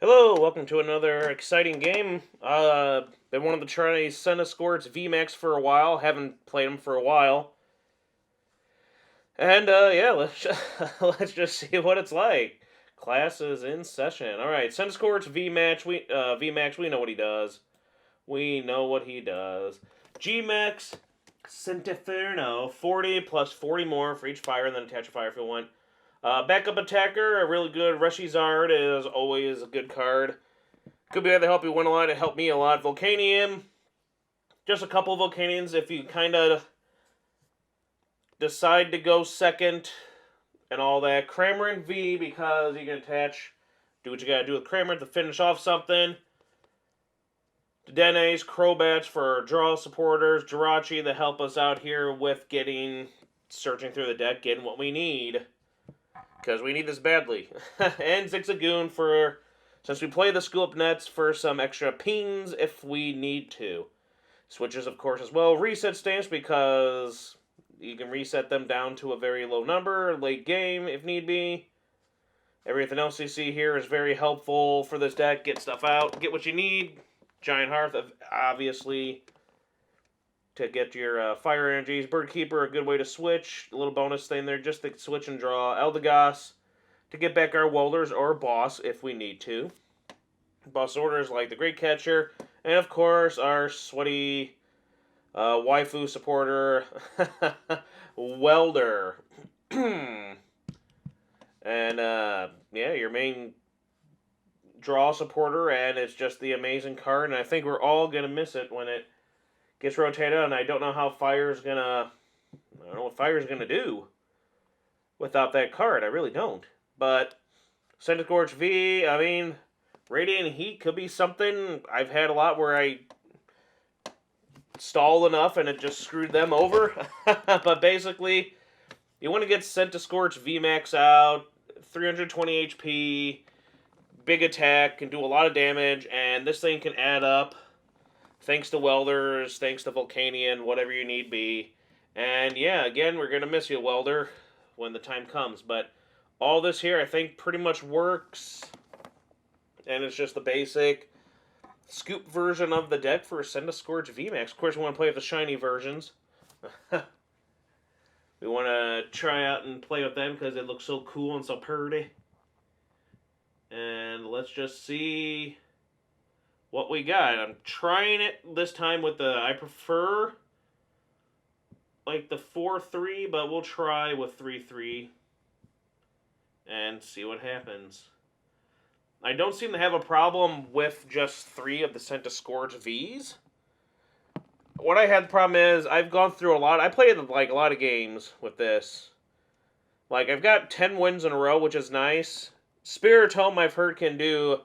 Hello, welcome to another exciting game. Been wanting to try Centiskorch VMAX for a while. Haven't played them for a while. And yeah, let's just see what it's like. Class is in session. All right, Centiskorch VMAX. VMAX. We know what he does. We know what he does. GMAX Centinferno 40 plus 40 more for each fire, and then attach a fire if you want. Backup attacker, a really good Rushy Zard is always a good card. Could be able to help you win a lot. It helped me a lot. Volcanium, just a couple Volcanians if you kind of decide to go second and all that. Cramorant V because you can attach, do what you gotta do with Cramorant to finish off something. Denes, Crobats for draw supporters. Jirachi to help us out here with searching through the deck, getting what we need. Because we need this badly. And Zigzagoon since we play the School Up Nets, for some extra pings if we need to. Switches, of course, as well. Reset stamps because you can reset them down to a very low number, late game if need be. Everything else you see here is very helpful for this deck. Get stuff out, get what you need. Giant Hearth, obviously, to get your fire energies. Birdkeeper, a good way to switch. A little bonus thing there, just to switch and draw. Eldegoss, to get back our Welders or Boss if we need to. Boss orders like the Great Catcher. And of course, our sweaty waifu supporter, Welder. And yeah, your main draw supporter, and it's just the amazing card, and I think we're all going to miss it when it gets rotated, and I don't know what Fire's going to do without that card. I really don't. But Centiskorch V, I mean, Radiant Heat could be something. I've had a lot where I stalled enough and it just screwed them over. But basically, you want to get Centiskorch VMAX out, 320 HP, big attack, can do a lot of damage, and this thing can add up thanks to Welders, thanks to Volcanion, whatever you need be. And yeah, again, we're going to miss you, Welder, when the time comes. But all this here, I think, pretty much works. And it's just the basic scoop version of the deck for Centiskorch VMAX. Of course, we want to play with the shiny versions. We want to try out and play with them because they look so cool and so pretty. And let's just see what we got. I'm trying it this time with I prefer like the 4-3, but we'll try with 3-3 and see what happens. I don't seem to have a problem with just 3 of the Centiskorch Vs. What I had the problem is I've gone through a lot. I played like a lot of games with this. Like I've got 10 wins in a row, which is nice. Spiritomb I've heard can do,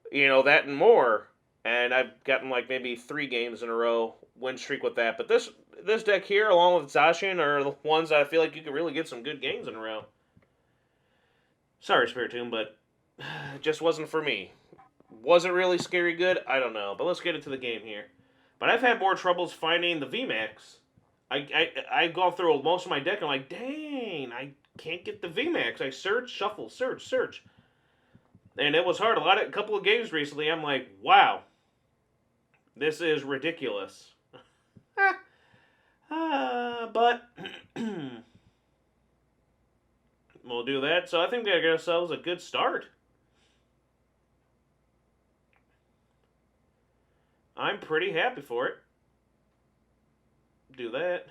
that and more. And I've gotten like maybe 3 games in a row win streak with that. But this deck here, along with Zacian, are the ones that I feel like you can really get some good games in a row. Sorry, Spiritomb, but it just wasn't for me. Was it really scary good? I don't know. But let's get into the game here. But I've had more troubles finding the VMAX. I've gone through most of my deck and I'm like, dang, I can't get the VMAX. I search, shuffle, search. And it was hard. A couple of games recently, I'm like, wow, this is ridiculous. But we'll do that. So I think we got ourselves a good start. I'm pretty happy for it. Do that.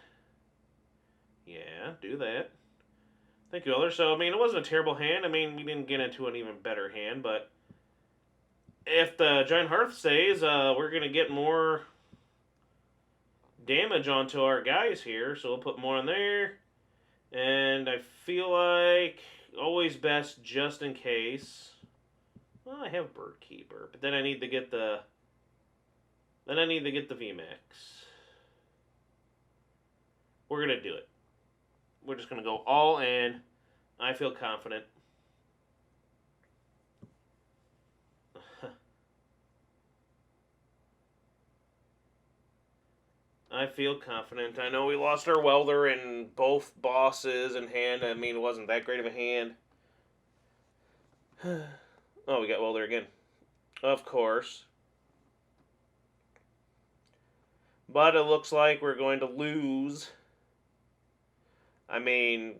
Yeah, do that. Thank you, Elder. So, I mean, it wasn't a terrible hand. I mean, we didn't get into an even better hand, but if the Giant Hearth stays, we're going to get more damage onto our guys here, so we'll put more in there. And I feel like always best just in case. Well, I have Birdkeeper, but then I need to get the VMAX. We're going to do it. We're just going to go all in. I feel confident. I feel confident. I know we lost our Welder in both bosses in hand. I mean, it wasn't that great of a hand. Oh, we got Welder again. Of course. But it looks like we're going to lose. I mean,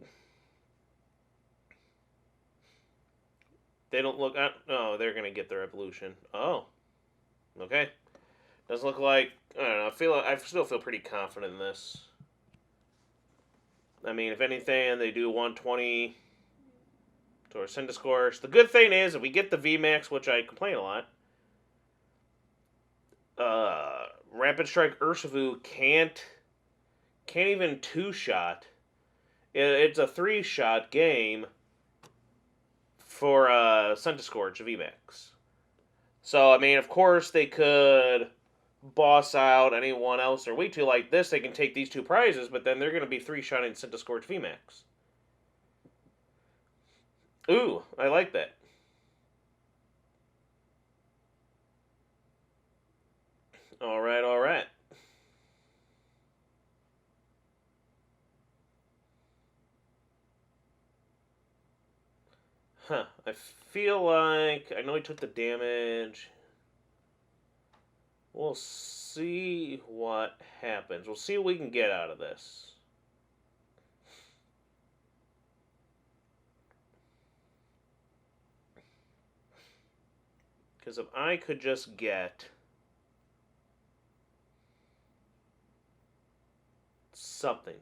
they don't look. Oh, they're going to get their evolution. Oh, okay. Doesn't look like. I don't know. I still feel pretty confident in this. I mean, if anything, they do 120 to our Centiskorch. The good thing is, if we get the VMAX, which I complain a lot, Rapid Strike Urshifu can't even two-shot. It's a three-shot game for Centiskorch VMAX. So, I mean, of course, they could boss out anyone else or wait till like this, they can take these two prizes, but then they're going to be three-shotting Centiskorch VMAX. Ooh, I like that. All right, all right. Huh, I feel like... I know he took the damage. We'll see what happens. We'll see what we can get out of this. Because if I could just get something,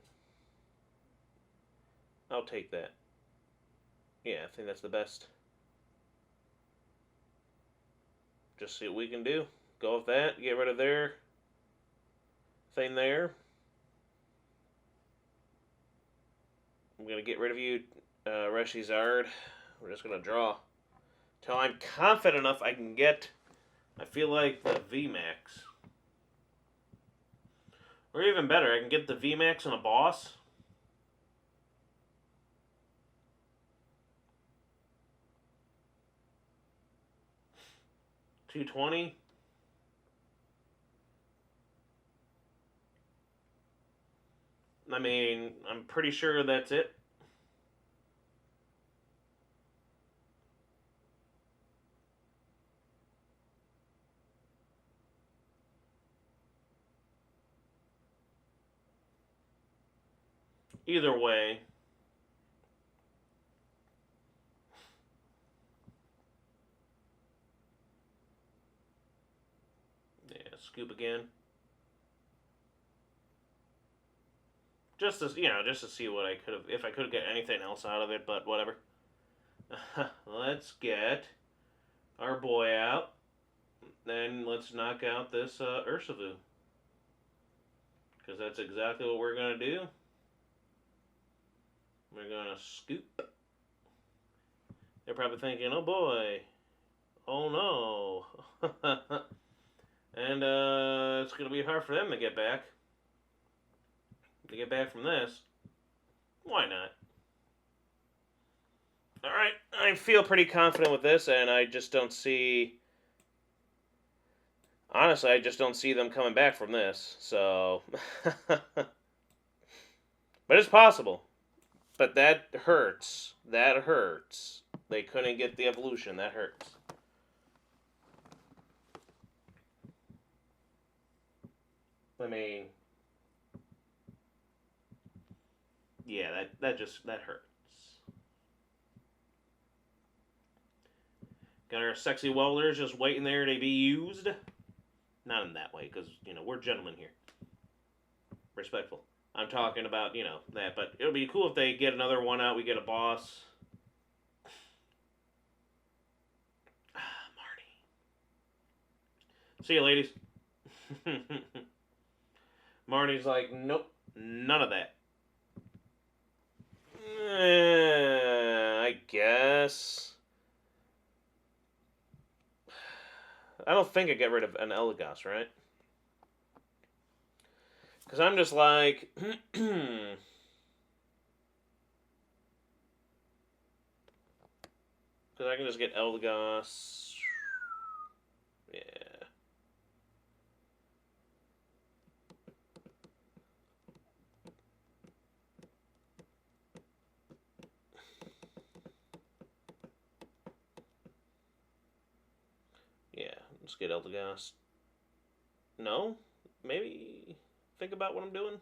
I'll take that. Yeah, I think that's the best. Just see what we can do. Go with that. Get rid of their thing there. I'm going to get rid of you, Reshizard. We're just going to draw. Till I'm confident enough I can get, I feel like, the VMAX. Or even better, I can get the VMAX on a boss. $220. I mean, I'm pretty sure that's it. Either way. Yeah, scoop again. Just to, just to see what I could have, if I could get anything else out of it, but whatever. Let's get our boy out. Then let's knock out this Urshifu. Because that's exactly what we're going to do. We're going to scoop. They're probably thinking, oh boy. Oh no. And it's going to be hard for them to get back. To get back from this. Why not? Alright, I feel pretty confident with this, and I just don't see... Honestly, I just don't see them coming back from this, so... But it's possible. But that hurts. That hurts. They couldn't get the evolution. That hurts. I mean... Yeah, that hurts. Got our sexy welders just waiting there to be used. Not in that way, because, we're gentlemen here. Respectful. I'm talking about, that. But it'll be cool if they get another one out. We get a boss. Marty. See you, ladies. Marty's like, nope, none of that. I guess. I don't think I get rid of an Elagos, right? Because I'm just like... Because I can just get Elagos. Yeah. Yeah. Let's get Eldegoss. No? Maybe think about what I'm doing?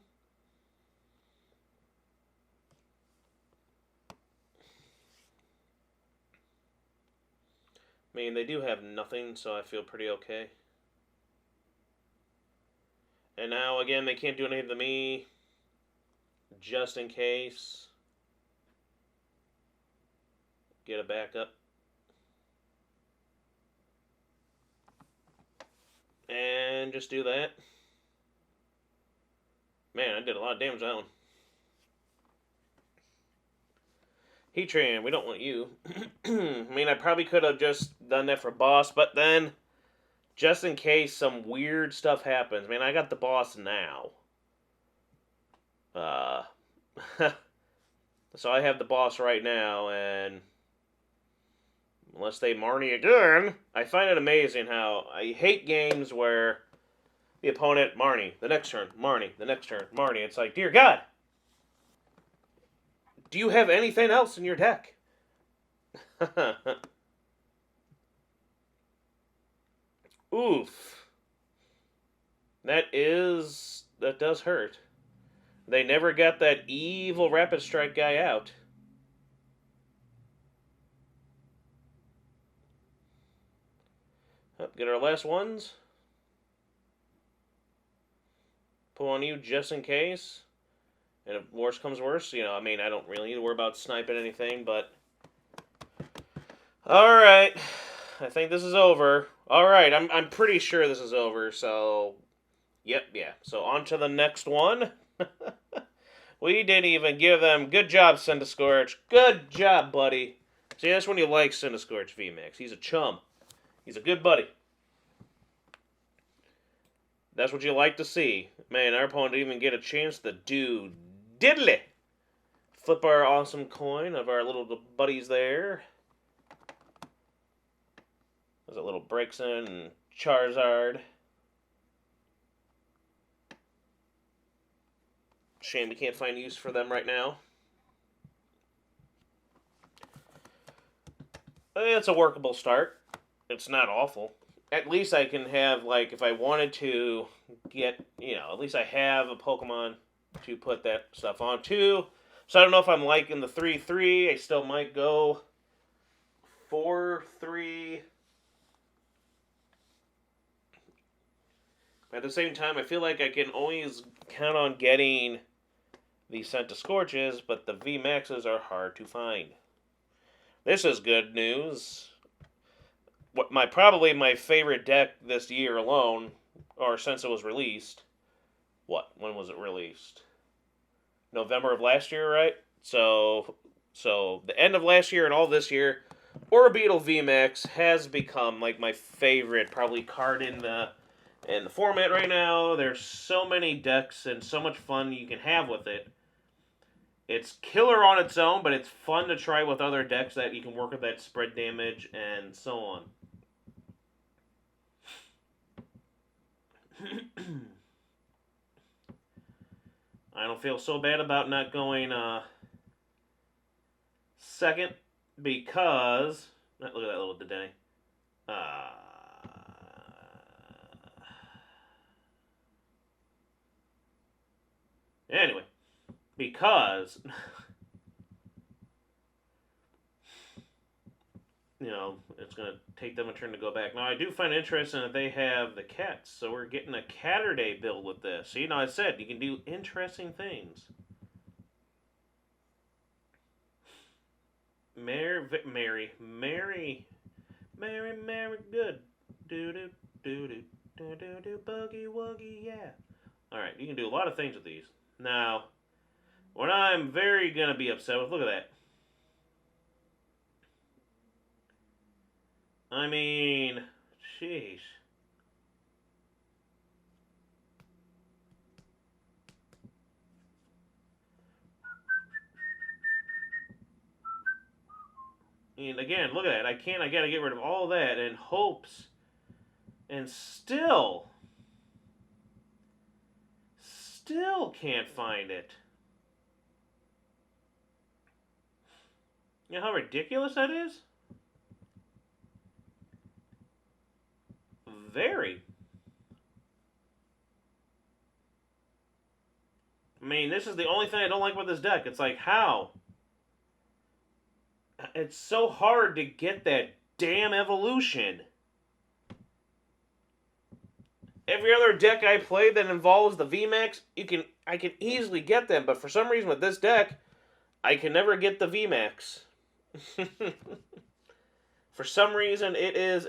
I mean, they do have nothing, so I feel pretty okay. And now, again, they can't do anything to me. Just in case. Get a backup. And just do that. Man, I did a lot of damage to that one. Heat Train, we don't want you. I mean, I probably could have just done that for boss, but then, just in case some weird stuff happens, man, I got the boss now. So I have the boss right now, and unless they Marnie again, I find it amazing how I hate games where the opponent, Marnie, the next turn, Marnie, the next turn, Marnie. It's like, dear God, do you have anything else in your deck? Oof. That does hurt. They never got that evil Rapid Strike guy out. Get our last ones. Pull on you just in case. And if worse comes worse, I mean, I don't really need to worry about sniping anything, but... Alright. I think this is over. Alright, I'm pretty sure this is over, so... Yep, yeah. So on to the next one. We didn't even give them... Good job, Centiskorch. Good job, buddy. See, that's when you like Centiskorch VMAX. He's a chum. He's a good buddy. That's what you like to see. Man, our opponent didn't even get a chance to do diddly. Flip our awesome coin of our little buddies there. There's a little Braixen and Charizard. Shame we can't find use for them right now. It's a workable start. It's not awful. At least I can have, like, if I wanted to get, at least I have a Pokemon to put that stuff onto. So I don't know if I'm liking the 3-3. I still might go 4-3. At the same time, I feel like I can always count on getting the Centiskorches, but the VMAXs are hard to find. This is good news. Probably my favorite deck this year alone, or since it was released. When was it released? November of last year, right? So the end of last year and all this year, Orbeetle VMAX has become like my favorite probably card in the format right now. There's so many decks and so much fun you can have with it. It's killer on its own, but it's fun to try with other decks that you can work with that spread damage and so on. I don't feel so bad about not going second because... Look at that little Dedenne. Anyway, because... it's going to take them a turn to go back. Now, I do find it interesting that they have the cats, so we're getting a Catterday build with this. So, I said, you can do interesting things. Mary, good. Do, buggy, wuggy, yeah. Alright, you can do a lot of things with these. Now, what I'm very going to be upset with, look at that. I mean, sheesh. And again, look at that. I gotta get rid of all that in hopes. And still can't find it. You know how ridiculous that is? Very. I mean, this is the only thing I don't like about this deck. It's like, how? It's so hard to get that damn evolution. Every other deck I play that involves the VMAX, I can easily get them, but for some reason with this deck, I can never get the VMAX. For some reason, it is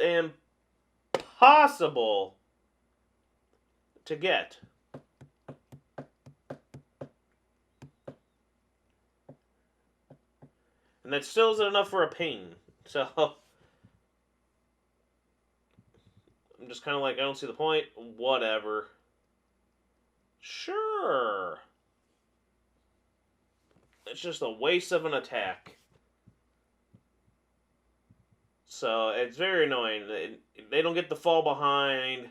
impossible to get. And that still isn't enough for a pain. So, I'm just kind of like, I don't see the point. Whatever. Sure. It's just a waste of an attack. So, it's very annoying. They don't get the fall behind. I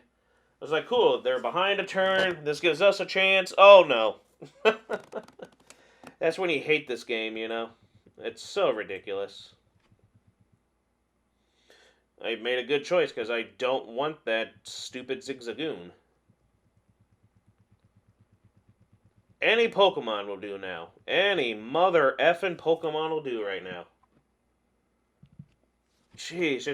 was like, cool, they're behind a turn. This gives us a chance. Oh, no. That's when you hate this game, you know? It's so ridiculous. I made a good choice because I don't want that stupid Zigzagoon. Any Pokemon will do now. Any mother effing Pokemon will do right now. Jeez,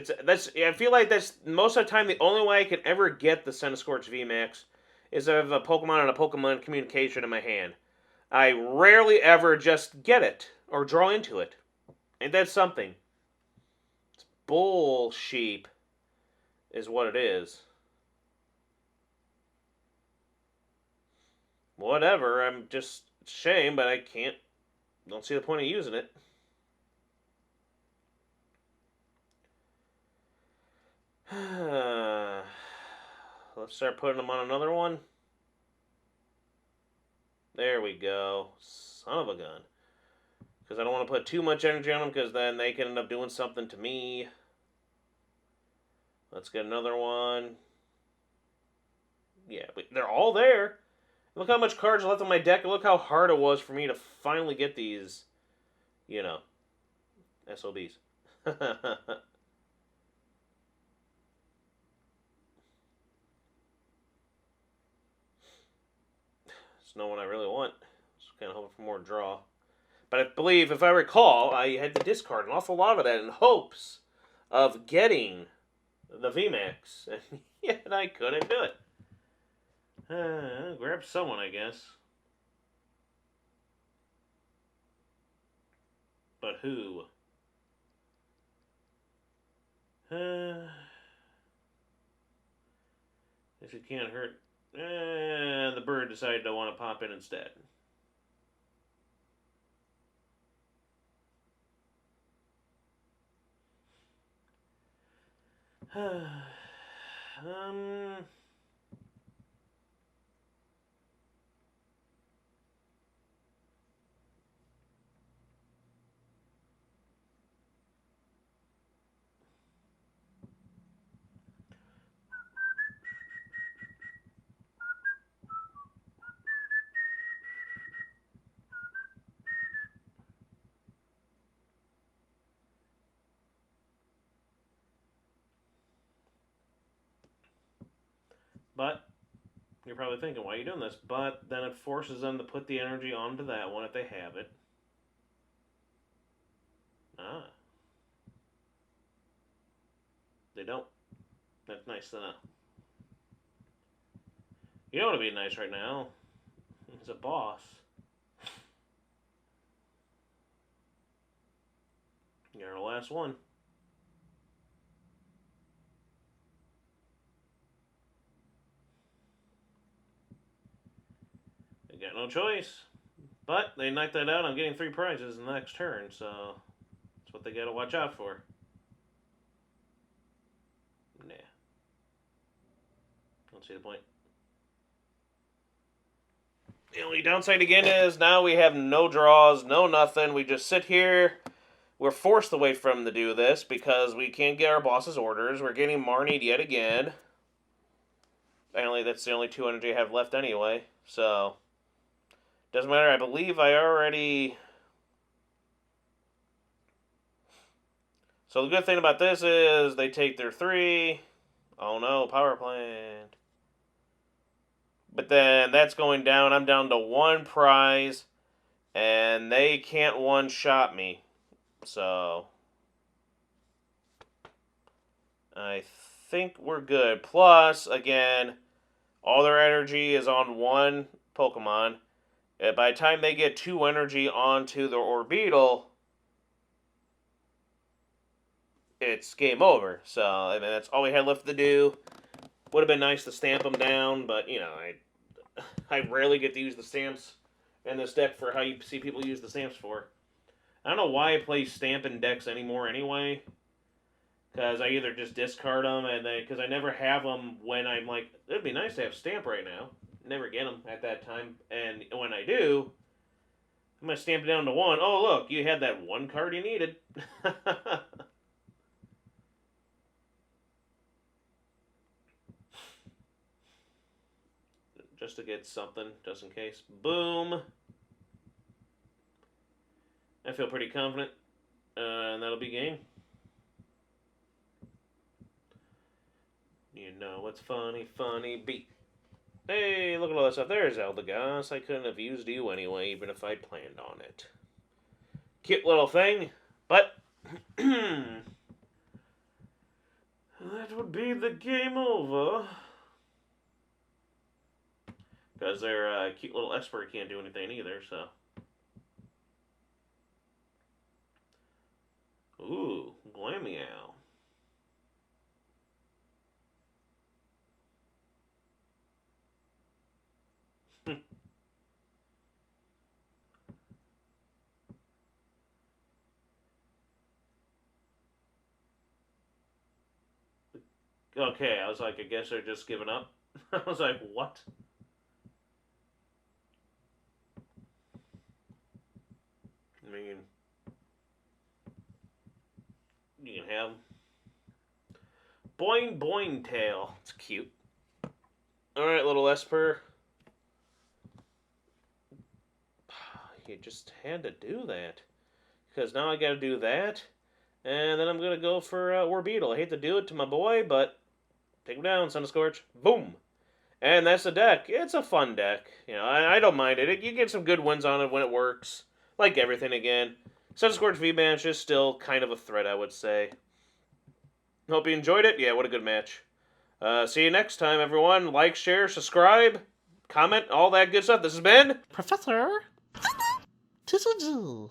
I feel like that's most of the time the only way I can ever get the Centiskorch VMAX is if I have a Pokemon and a Pokemon communication in my hand. I rarely ever just get it or draw into it. Ain't that something? It's bullsheep is what it is. Whatever, I'm just shame, but I don't see the point of using it. Let's start putting them on another one. There we go. Son of a gun. Because I don't want to put too much energy on them because then they can end up doing something to me. Let's get another one. Yeah, but they're all there. Look how much cards are left on my deck. Look how hard it was for me to finally get these, you know, SOBs. It's no one I really want. Just kind of hoping for more draw. But I believe, if I recall, I had to discard an awful lot of that in hopes of getting the VMAX. And yet I couldn't do it. Grab someone, I guess. But who? If it can't hurt. The bird decided to want to pop in instead. But you're probably thinking, why are you doing this? But then it forces them to put the energy onto that one if they have it. Ah. They don't. That's nice to know. You know what would be nice right now? It's a boss. You're the last one. They got no choice. But they knocked that out. I'm getting 3 prizes in the next turn, so that's what they got to watch out for. Nah. Don't see the point. The only downside again is now we have no draws, no nothing. We just sit here. We're forced away from to do this because we can't get our boss's orders. We're getting Marnied yet again. Apparently that's the only 2 energy I have left anyway. So, doesn't matter. I believe I already... So the good thing about this is they take their 3. Oh no, power plant. But then that's going down. I'm down to one prize, and they can't one-shot me. So I think we're good. Plus, again, all their energy is on one Pokemon. By the time they get 2 energy onto the Orbeetle, it's game over. So, I mean, that's all we had left to do. Would have been nice to stamp them down, but, you know, I rarely get to use the stamps in this deck for how you see people use the stamps for. I don't know why I play stamping decks anymore anyway. Because I either just discard them, and because I never have them when I'm like, it'd be nice to have stamp right now. Never get them at that time, and when I do, I'm gonna stamp it down to 1. Oh look, you had that one card you needed. Just to get something, just in case. Boom. I feel pretty confident, and that'll be game. You know what's funny, funny beat. Hey, look at all that stuff. There's Eldegoss. I couldn't have used you anyway, even if I'd planned on it. Cute little thing, but that would be the game over. Because their cute little Esper can't do anything either, so. Ooh, Glameow. Okay, I was like, I guess they're just giving up. I was like, what? I mean, you can have Boing Boing Tail. It's cute. Alright, little Esper. You just had to do that. Because now I gotta do that. And then I'm gonna go for Orbeetle. I hate to do it to my boy, but take him down, Centiskorch. Boom! And that's the deck. It's a fun deck. You know, I don't mind it. You get some good wins on it when it works. Like everything again. Centiskorch VMAX is still kind of a threat, I would say. Hope you enjoyed it. Yeah, what a good match. See you next time, everyone. Like, share, subscribe, comment, all that good stuff. This has been Professor TCG.